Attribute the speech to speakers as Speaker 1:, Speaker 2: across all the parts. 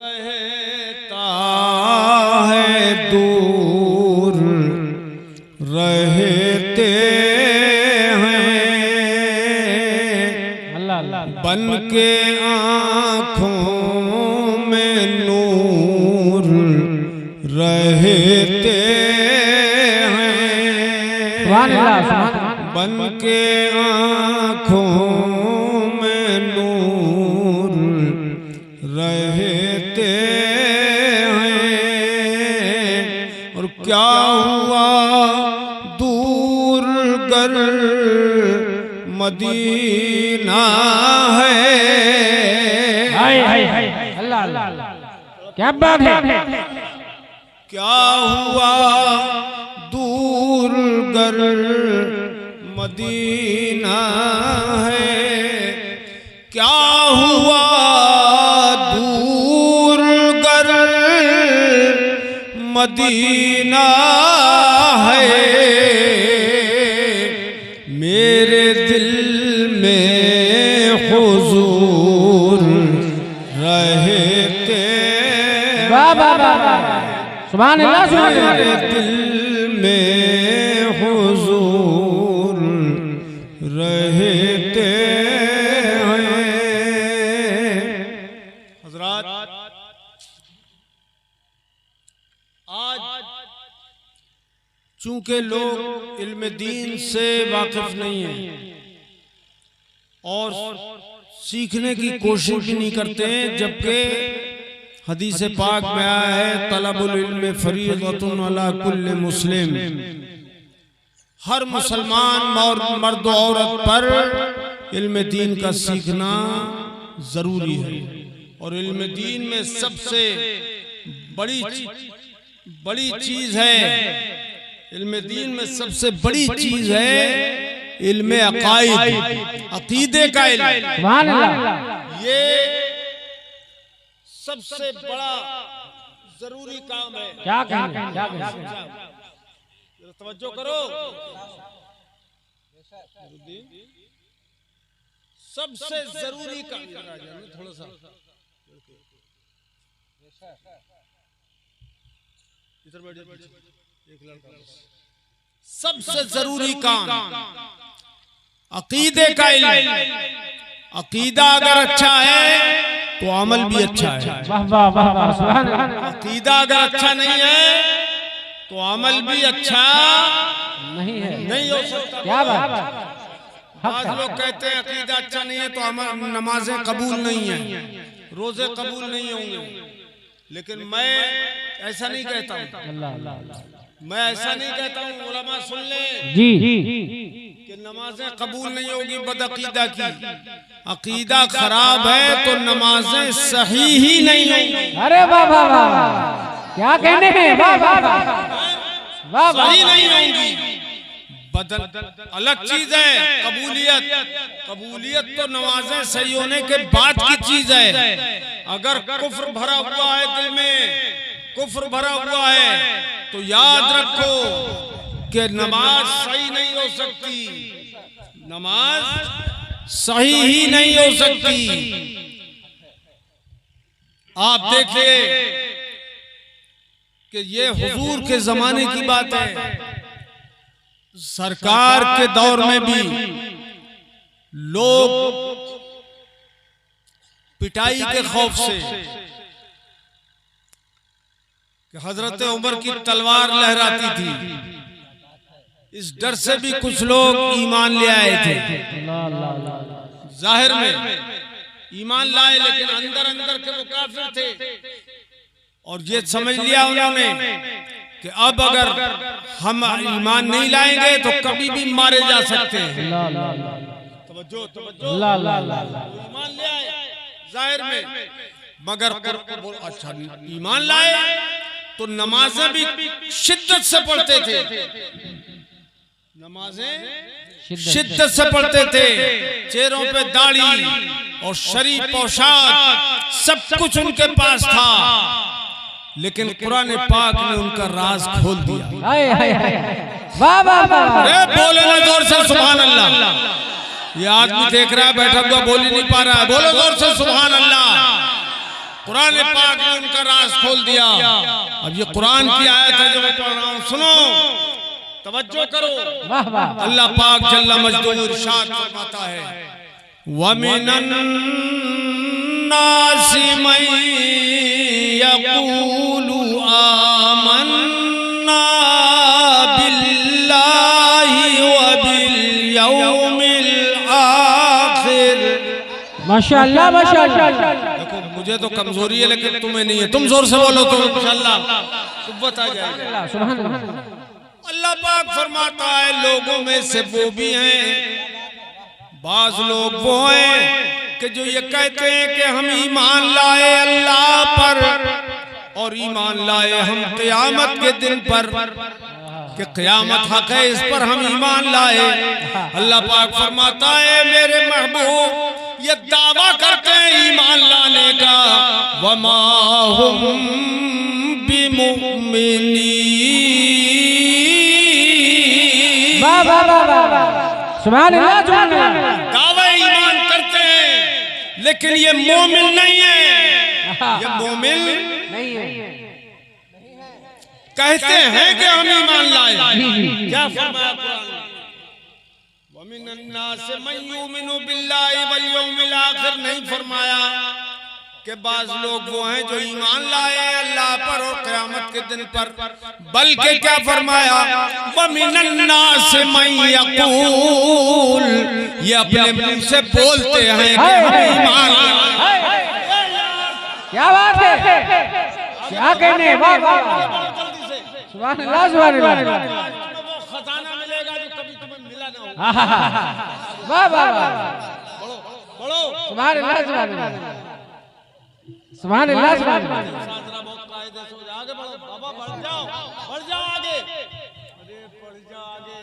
Speaker 1: रहता है दूर रहते हैं बन के आँखों में नूर रहते हैं बन के आँखों में नूर रहते हैं। और क्या हुआ दूर गर मदीना है।
Speaker 2: अल्लाह अल्लाह क्या बात है।
Speaker 1: क्या हुआ दूर गर मदीना है। क्या हुआ दूर गर मदीना है। मेरे दिल में हुजूर रहते।
Speaker 2: सुभान अल्लाह सुभान अल्लाह।
Speaker 1: मेरे दिल में हुजूर रहते हैं। हज़रात आज चूंकि लोग इल्म दीन से वाकिफ नहीं हैं और सीखने की कोशिश भी नहीं करते हैं, जबकि हदीस पाक में आया है तलबुल इल्म फरीज़तुन अला कुल्ल मुस्लिम। हर मुसलमान मर्द औरत पर इल्म दीन का सीखना जरूरी है। और इल्म दीन में सबसे बड़ी चीज है, इल्म दीन में सबसे बड़ी चीज है इल्म अकाइद, अकीदे का इल्म। ये सबसे बड़ा जरूरी काम है।
Speaker 2: क्या कहेंगे?
Speaker 1: तवज्जो करो। सबसे जरूरी काम थोड़ा सा इधर बैठ जाओ। एक लड़का सबसे जरूरी काम अकीदे का इल्म। अकीदा अगर अच्छा है तो अमल भी अच्छा है। अकीदा अगर अच्छा नहीं है तो अमल भी अच्छा नहीं हो सकता।
Speaker 2: क्या बात।
Speaker 1: आज लोग कहते हैं अकीदा अच्छा नहीं है तो नमाजें कबूल नहीं है, रोजे कबूल नहीं होंगे। लेकिन मैं ऐसा नहीं कहता हूँ, मैं ऐसा नहीं कहता हूँ। उलमा सुन ले
Speaker 2: जी
Speaker 1: कि नमाजें कबूल नहीं होगी बदअकीदा की। अकीदा खराब है तो नमाजें सही ही नहीं होंगी।
Speaker 2: अरे वाह वाह वाह क्या कहने हैं। वाह वाह वाह
Speaker 1: सही नहीं होंगी। बदल अलग चीज है। कबूलियत तो नमाजें सही होने के बाद की चीज है। अगर कुफ्र भरा हुआ है दिल में, कुफ्र भरा हुआ है तो याद रखो कि नमाज सही नहीं हो सकती, नमाज सही ही नहीं हो सकती। आप देखिए कि ये हुजूर के जमाने की बात है। सरकार के दौर में भी लोग पिटाई के खौफ से कि हजरत उमर की तलवार लहराती थी, इस डर से भी कुछ लोग ईमान ले आए थे। जाहिर में ईमान लाए लेकिन अंदर अंदर के वो काफिर थे। और ये समझ लिया उन्होंने कि अब अगर हम ईमान नहीं लाएंगे तो कभी भी मारे जा सकते हैं। ईमान ले आए जाहिर में, मगर अच्छा ईमान लाए तो नमाजें भी शिद्दत से पढ़ते थे, नमाजें शिद्दत से पढ़ते थे। चेहरों पे दाढ़ी और शरीफ पोशाक सब कुछ उनके पास था। लेकिन कुरान पाक ने उनका राज खोल दिया।
Speaker 2: वाह वाह वाह
Speaker 1: बोले ना जोर से सुभान अल्लाह। ये आदमी देख रहा है बैठा हुआ बोल ही नहीं पा रहा है, बोलो जोर से सुभान अल्लाह। कुरान पाक ने उनका राज खोल दिया। अब ये कुरान की आयत है जो मैं पढ़ रहा हूँ, सुनो, तवज्जो करो।
Speaker 2: वाह वाह।
Speaker 1: अल्लाह पाक जल्ला मजदूर इरशाद फरमाता है, वमिनन नासि मन यक़ूलु आमन्ना बिल्लाहि व बिल यौमिल आखिर।
Speaker 2: माशाअल्लाह माशाअल्लाह।
Speaker 1: देखो मुझे तो कमजोरी है लेकिन तुम्हें नहीं है, तुम जोर से बोलो तो इंशाअल्लाह कुव्वत आ जाएगी।
Speaker 2: सुभान अल्लाह।
Speaker 1: अल्लाह पाक फरमाता है लोगों में से वो भी हैं, बाज लोग वो हैं कि जो ये कहते हैं कि हम ईमान लाए अल्लाह पर और ईमान लाए हम क़यामत के दिन पर, कि क़यामत हक है इस पर हम ईमान लाए। अल्लाह पाक फरमाता है मेरे महबूब ये दावा करते हैं ईमान लाने का, वमा हुम बिमुमिनीन।
Speaker 2: वाह वाह वाह वाह। सुभान अल्लाह सुभान अल्लाह।
Speaker 1: दावा ईमान करते हैं लेकिन ये मोमिन नहीं है, ये मोमिन
Speaker 2: नहीं है।
Speaker 1: कहते हैं कि हम ईमान लाए। क्या फरमाया कुरान ने, वमिनन नास मन युमिनु बिल्लाहि वल यौमिल आखिर नहीं फरमाया कि बाज लोग वो हैं जो ईमान लाए अल्लाह पर और क़यामत के दिन पर, बल्कि क्या फरमाया, वमिनन नास मन यक़ूल, ये अपने मुंह से बोलते हैं कि हम ईमान लाए।
Speaker 2: क्या बात है, क्या कहने। वाह वाह। सुभान अल्लाह सुभान अल्लाह।
Speaker 1: वो खजाना मिलेगा जो कभी तुम्हें मिला ना हो।
Speaker 2: वाह वाह वाह।
Speaker 1: बढ़ो
Speaker 2: सुभान अल्लाह सुभान अल्लाह। सुभान अल्लाह सुभान अल्लाह।
Speaker 1: साजरा बहुत कायदे से आगे बढ़ो बाबा, बढ़ जाओ आगे, अरे बढ़ जाओ आगे।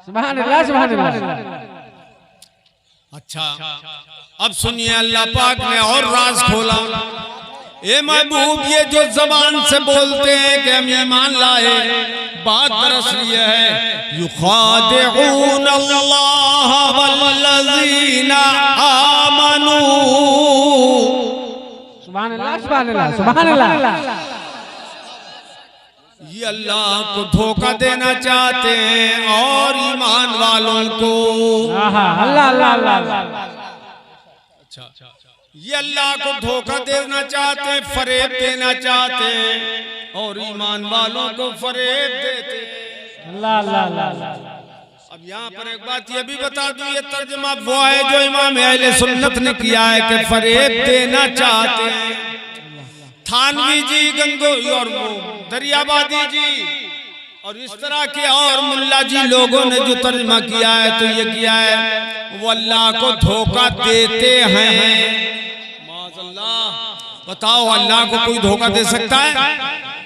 Speaker 2: सुभान अल्लाह सुभान अल्लाह।
Speaker 1: अच्छा अब सुनिए, अल्लाह पाक ने और राज खोला। ए महबूब ये जो जबान से बोलते हैं कि हम ईमान लाए, बात दरअसल ये है युखादिऊन अल्लाह वल्लज़ीना आमनू।
Speaker 2: सुभान अल्लाह सुभान अल्लाह सुभान अल्लाह।
Speaker 1: ये अल्लाह को धोखा देना चाहते हैं और ईमान वालों को।
Speaker 2: अल्लाह अल्लाह अल्लाह।
Speaker 1: अच्छा ये अल्लाह को धोखा देना चाहते हैं, फरेब देना चाहते हैं और ईमान वालों को फरेब देते हैं।
Speaker 2: अल्लाह अल्लाह अल्लाह।
Speaker 1: अब यहाँ पर एक बात ये भी बता दूं, ये तर्जुमा वो है जो इमाम अहले सुन्नत ने किया है कि फरेब देना चाहते हैं। थानवी जी, गंगोई और दरियाबादी जी और इस तरह के और मुल्ला जी लोगों ने जो तर्जुमा किया है तो ये किया है वो अल्लाह को धोखा देते हैं। माज़अल्लाह, बताओ अल्लाह को कोई धोखा दे सकता है?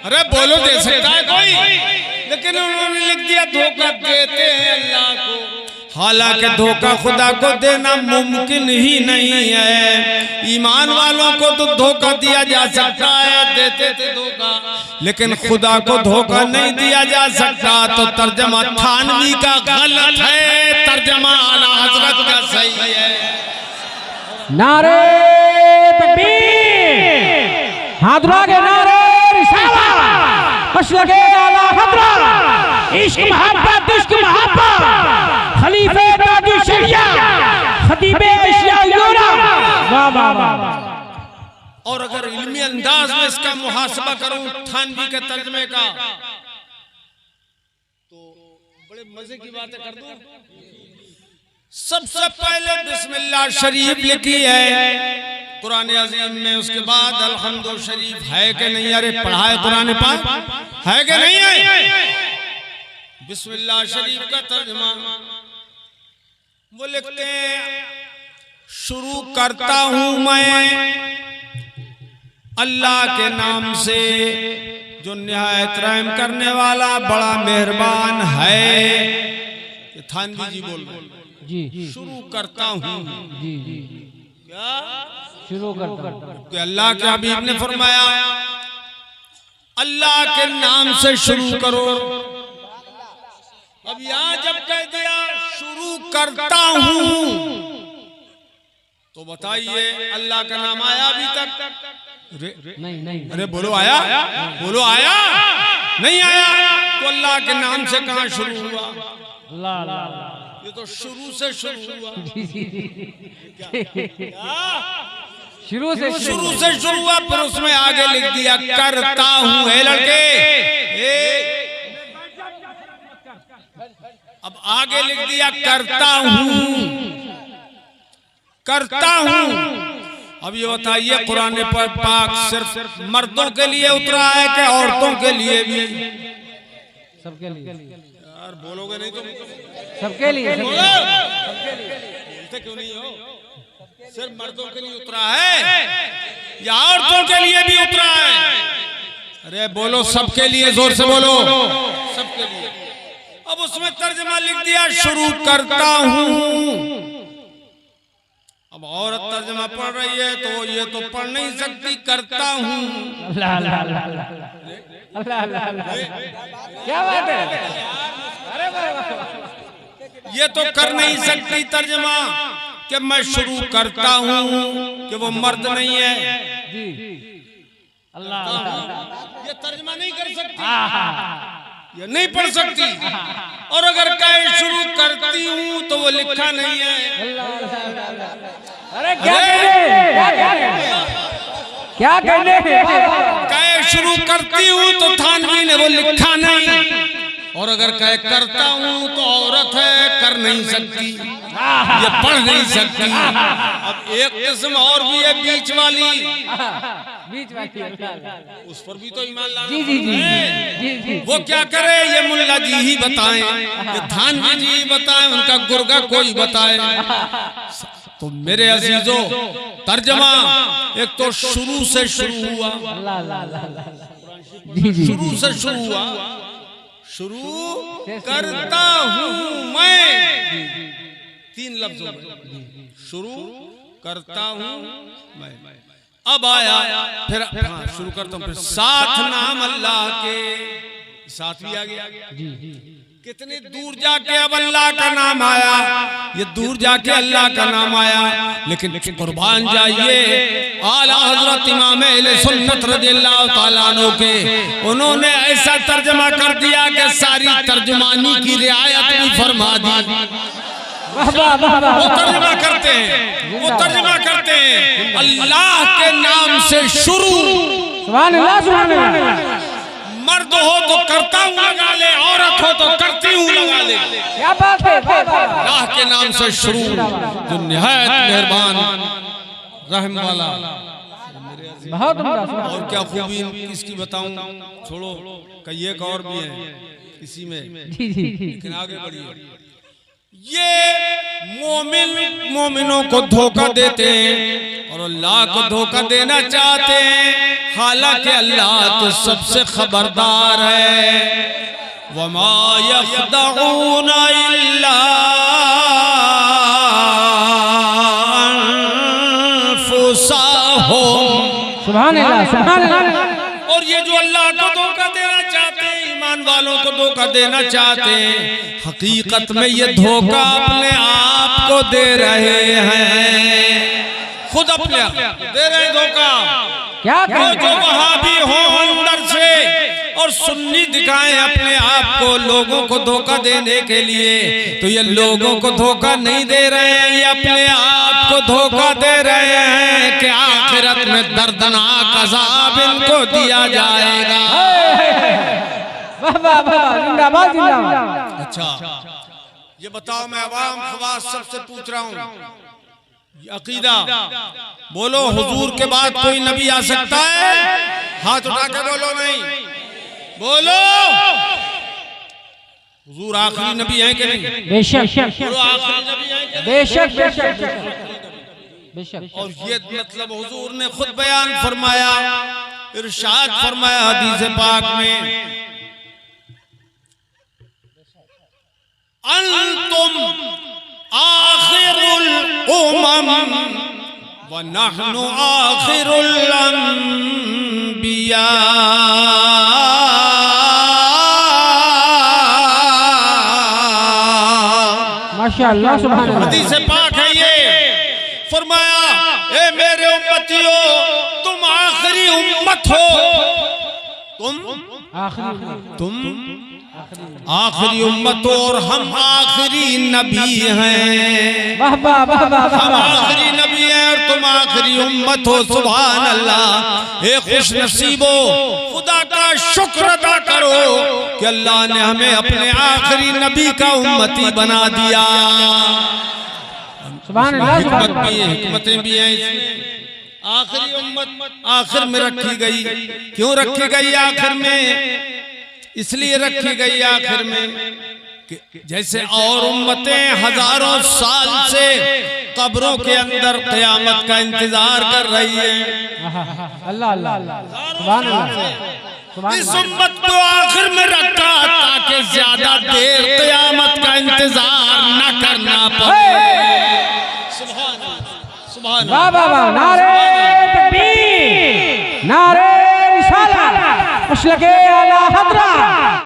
Speaker 1: अरे बोलो दे सकता है कोई? लेकिन उन्होंने लिख दिया धोखा देते हैं अल्लाह को। हालांकि धोखा खुदा को देना मुमकिन ही नहीं है। ईमान वालों को तो धोखा दिया जा सकता है, देते थे धोखा, लेकिन खुदा को धोखा नहीं दिया जा सकता। तो तर्जमा थानवी का गलत है, तर्जमा आला हजरत का सही है।
Speaker 2: नारे तकबीर, हाथ उठाके नारे रिसालत, मसलके आला हजरत, इश्क मोहब्बत इश्क मोहब्बत, खलीफे ताजु शरिया, खतीबे एशिया यूरोप। वाह वाह वाह।
Speaker 1: और अगर इल्मी अंदाज में इसका मुहासबा करूं थानवी के तर्जमे का तो बड़े मजे की बातें कर दूं। सबसे पहले बिस्मिल्लाह शरीफ लिखी है कुरान अज़ीम में, उसके बाद अल्हम्दु शरीफ है कि नहीं? अरे पढ़ा है कुरान पाक, है कि नहीं है? बिस्मिल्लाह शरीफ का तर्जुमा वो लिखते हैं, शुरू करता हूं मैं अल्लाह के नाम से जो निहायत रहम करने वाला बड़ा मेहरबान है। थानवी जी बोल रहे
Speaker 2: जी।
Speaker 1: शुरू करता हूँ
Speaker 2: जी जी।
Speaker 1: क्या
Speaker 2: शुरू करता हूँ
Speaker 1: कि अल्लाह के हबीब ने फरमाया अल्लाह के नाम से शुरू करो। अब यहाँ जब कह दिया शुरू करता हूँ तो बताइए अल्लाह का नाम आया अभी तक?
Speaker 2: नहीं
Speaker 1: अरे बोलो आया, बोलो आया, नहीं आया। तो अल्लाह के नाम से कहां शुरू हुआ? ये तो शुरू से शुरू हुआ, शुरू से शुरू हुआ। फिर उसमें आगे लिख दिया करता हूं। है लड़के, अब आगे लिख दिया करता हूं, करता हूं। अब ये बताइए कुरान पाक सिर्फ मर्दों के लिए उतरा है कि औरतों के लिए भी?
Speaker 2: सबके लिए।
Speaker 1: यार बोलोगे नहीं तो
Speaker 2: सबके लिए।
Speaker 1: बोलते क्यों नहीं हो? सिर्फ मर्दों के लिए उतरा है या औरतों के लिए भी उतरा है? अरे बोलो सबके लिए, जोर से बोलो, सबके लिए। अब उसमें तर्जमा लिख दिया शुरू करता हूं। अब औरत तर्जमा पढ़ रही है तो ये तो पढ़ नहीं सकती करता हूं।
Speaker 2: क्या बात है?
Speaker 1: ये तो कर नहीं सकती तर्जमा कि मैं शुरू करता हूं, कि वो मर्द नहीं है। ये तर्जमा नहीं कर सकती, ये नहीं पढ़ सकती। और अगर कहे शुरू करती हूं तो वो लिखा नहीं है।
Speaker 2: अरे क्या कहने
Speaker 1: कहे शुरू करती हूं तो थानवी ने वो लिखा नहीं। और अगर कहे करता हूं तो औरत है, कर नहीं सकती, ये पढ़ नहीं सकती। अब एक किस्म और भी है बीच वाली, उस पर भी तो ईमान लाना।
Speaker 2: जी।
Speaker 1: वो क्या करे ये मुल्ला जी ही बताएं, ये थानवी जी ही बताएं, उनका गुर्गा कोई बताए। तो मेरे अजीजों तर्जमा एक तो शुरू से शुरू हुआ, शुरू से शुरू हुआ। शुरू करता हूं मैं, 3 लफ्जों में शुरू करता हूं मैं। अब आया फिर हाँ शुरू करता हूं, फिर साथ नाम अल्लाह के, साथ भी आ गया। कितनी दूर जाके अब अल्लाह का नाम आया, ये दूर जाके अल्लाह का नाम आया। लेकिन कुर्बान जाइए आला हजरत इमाम अहले सुन्नत रज़ियल्लाहु ताला अन्हु के, उन्होंने ऐसा तर्जमा कर दिया कि सारी तर्जुमानी की रियायत भी फरमा दी। वो तर्जमा करते हैं, वो तर्जमा करते हैं अल्लाह के नाम से शुरू।
Speaker 2: सुभान अल्लाह, सुभान अल्लाह।
Speaker 1: मर्द हो तो करता हूं लगा ले, औरत हो तो करती हूं लगा ले।
Speaker 2: क्या बात है?
Speaker 1: अल्लाह के नाम से शुरू, जो निहायत मेहरबान रहम वाला।
Speaker 2: बहुत उम्दा।
Speaker 1: और क्या खूबी किसकी बताऊं, छोड़ो, कई एक और भी है इसी में, लेकिन आगे बढ़िए। ये मोमिनों को धोखा देते हैं और अल्लाह को धोखा देना चाहते हैं, हालांकि अल्लाह तो सबसे खबरदार है। वमा यख्दऊना इल्ला अंफुसहुम।
Speaker 2: सुभान अल्लाह, सुभान अल्लाह।
Speaker 1: और ये जो अल्लाह को धोखा देना चाहते हैं, ईमान वालों को धोखा देना चाहते हैं, हकीकत में ये धोखा अपने आप को दे रहे हैं, खुद अपने आप दे रहे हैं धोखा।
Speaker 2: क्या
Speaker 1: जो वहाबी हो अंदर से और सुन्नी दिखाएं अपने आप को लोगों को धोखा देने के लिए, तो ये लोगों को धोखा नहीं दे रहे हैं, ये अपने आप को धोखा दे रहे हैं कि आखिरत में दर्दनाक अज़ाब इनको दिया जाएगा।
Speaker 2: जिंदाबाद, जिंदाबाद।
Speaker 1: अच्छा ये बताओ, मैं अवाम खवास सबसे पूछ रहा हूँ, अकीदा बोलो, हुजूर के बाद कोई नबी आ सकता है? हाथ उठा के बोलो, नहीं बोलो। हुजूर आखिरी नबी हैं कि नहीं?
Speaker 2: बेशक,
Speaker 1: बोलो आखिरी नबी हैं कि नहीं?
Speaker 2: बेशक, बेशक।
Speaker 1: और ये मतलब हुजूर ने खुद बयान फरमाया, इरशाद फरमाया हदीस पाक में, अंतुम आखिरुल उमम व नहनु आखिरुल अंबिया।
Speaker 2: माशाअल्लाह, सुभान अल्लाह।
Speaker 1: हदीस पाक है ये। फरमाया उम्मत हो, तुम आखिरी उम्मत हो और हम आखिरी नबी हैं।
Speaker 2: वाह वाह वाह वाह
Speaker 1: हम
Speaker 2: वाह।
Speaker 1: आखिरी नबी हैं और तुम आखिरी उम्मत हो। सुभान अल्लाह। ए खुश नसीबो, खुदा का शुक्र अदा करो कि अल्लाह ने हमें अपने आखिरी नबी का उम्मती बना दिया।
Speaker 2: सुभान अल्लाह।
Speaker 1: हिकमत भी है, हिकमतें भी हैं इसमें। आखिरी उम्मत आखिर में रखी गई। क्यों रखी गई आखिर में? इसलिए रखी गई आखिर में कि जैसे और उम्मतें हजारों साल से कब्रों के अंदर क़यामत का इंतजार कर रही है,
Speaker 2: अल्लाह अल्लाह सुभान अल्लाह।
Speaker 1: इस उम्मत को आखिर में रखा ताकि ज्यादा देर क़यामत का इंतजार न करना पड़े। सुभान अल्लाह, सुभान अल्लाह।
Speaker 2: वाह वाह वाह। नारे तकबीर, नारे रिसालत, मशलके आला हज़रत।